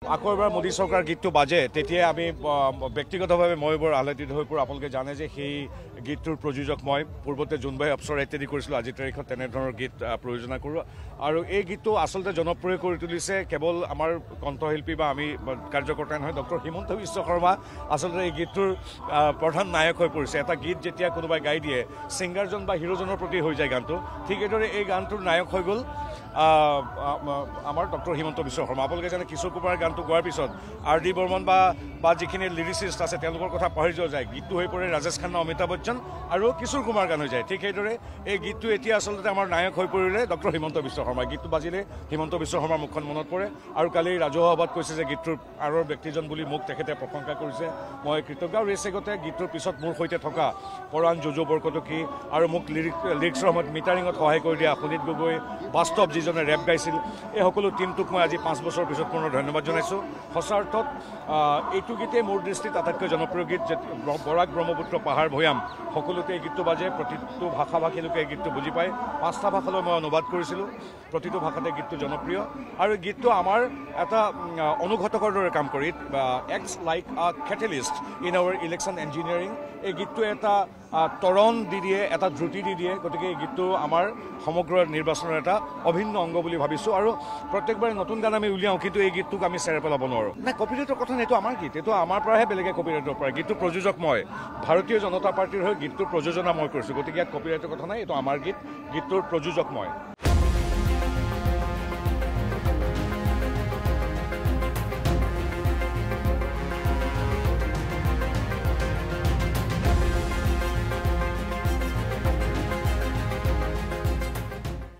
আকৌ এবাৰ মোদী চৰকাৰ গীতটো বাজে তেতিয়া আমি ব্যক্তিগতভাৱে মই বৰ আহ্লাদিত হৈ পৰোঁ। আপোনালোকে জানে যে সেই গীতটোৰ প্ৰযোজক মই পূৰ্বতে জোনবাই অপ্সৰা ইত্যাদি কৰিছিলোঁ। আজিৰ তাৰিখত তেনেধৰণৰ গীত প্ৰযোজনা কৰোঁ আৰু এই গীতটো আচলতে জনপ্ৰিয় কৰি তুলিছে কেৱল আমাৰ কণ্ঠশিল্পী বা আমি কাৰ্যকৰ্তাই নহয়, ডক্টৰ হিমন্ত বিশ্ব শৰ্মা আচলতে এই গীতটোৰ প্ৰধান নায়ক হৈ পৰিছে। এটা গীত যেতিয়া কোনোবাই গাই দিয়ে ছিংগাৰজন বা হিৰোজনৰ প্ৰতি হৈ যায় গানটো, ঠিক এইদৰে এই গানটোৰ নায়ক হৈ গ'ল আমাৰ ডক্টৰ হিমন্ত বিশ্ব শৰ্মা। আপোনালোকে জানে কিশোৰ কুমাৰৰ গানটো গোৱাৰ পিছত আৰ ডি বৰ্মন বা যিখিনি লিৰিচিষ্ট আছে তেওঁলোকৰ কথা পাহৰি যোৱা যায়। গীতটো হৈ পৰে ৰাজেশ খান্না, অমিতাভ বচ্চন আৰু কিশোৰ কুমাৰ গান হৈ যায়। ঠিক সেইদৰে এই গীতটো এতিয়া আচলতে আমাৰ নায়ক হৈ পৰিলে ডক্টৰ হিমন্ত বিশ্ব শৰ্মা। গীতটো বাজিলে হিমন্ত বিশ্ব শৰ্মাৰ মুখখন মনত পৰে আৰু কালি ৰাজহুৱা সভাত কৈছে যে গীতটোৰ আঁৰৰ ব্যক্তিজন বুলি মোক তেখেতে প্ৰশংসা কৰিছে। মই কৃতজ্ঞ আৰু এই চেগতে গীতটোৰ পিছত মোৰ সৈতে থকা পৰাণ জুজু বৰকটকী আৰু মোক লিৰিক্সৰ সময়ত মিটাৰিঙত সহায় কৰি দিয়া সুনীত গগৈ, বাস্তৱ যিজনে ৰেপ গাইছিল, এই সকলো টীমটোক মই আজি 5 বছৰৰ পিছত পুনৰ ধন্যবাদ জনাইছোঁ। সঁচা অৰ্থত এইটো গীতেই মোৰ দৃষ্টিত আটাইতকৈ জনপ্ৰিয় গীত। বৰাক ব্ৰহ্মপুত্ৰ পাহাৰ ভৈয়াম সকলোতে এই গীতটো বাজে। প্ৰতিটো ভাষা ভাষী লোকে এই গীতটো বুজি পায়। 5টা ভাষালৈ মই অনুবাদ কৰিছিলোঁ। প্ৰতিটো ভাষাতে গীতটো জনপ্ৰিয় আৰু গীতটো আমাৰ এটা অনুঘটকৰ দৰে কাম কৰি acts like a catalyst in our election engineering. এই গীতটো এটা তৰণ দি দিয়ে, এটা দ্ৰুতি দি দিয়ে। গতিকে এই গীতটো আমাৰ সমগ্ৰ নিৰ্বাচনৰ এটা অভিন্ন অংগ বুলি ভাবিছোঁ আৰু প্ৰত্যেকবাৰে নতুন গান আমি উলিয়াওঁ, কিন্তু এই গীতটোক আমি চেৰে পেলাব নোৱাৰোঁ। নাই, কপিৰাইটৰ কথা নাই, এইটো আমাৰ গীত, এইটো আমাৰ পৰাহে বেলেগে কপিৰাইটৰ পৰা। গীতটোৰ প্ৰযোজক মই, ভাৰতীয় জনতা পাৰ্টিৰ হৈ গীতটোৰ প্ৰযোজনা মই কৰিছোঁ। গতিকে ইয়াত কপিৰাইটৰ কথা নাই, এইটো আমাৰ গীত, গীতটোৰ প্ৰযোজক মই।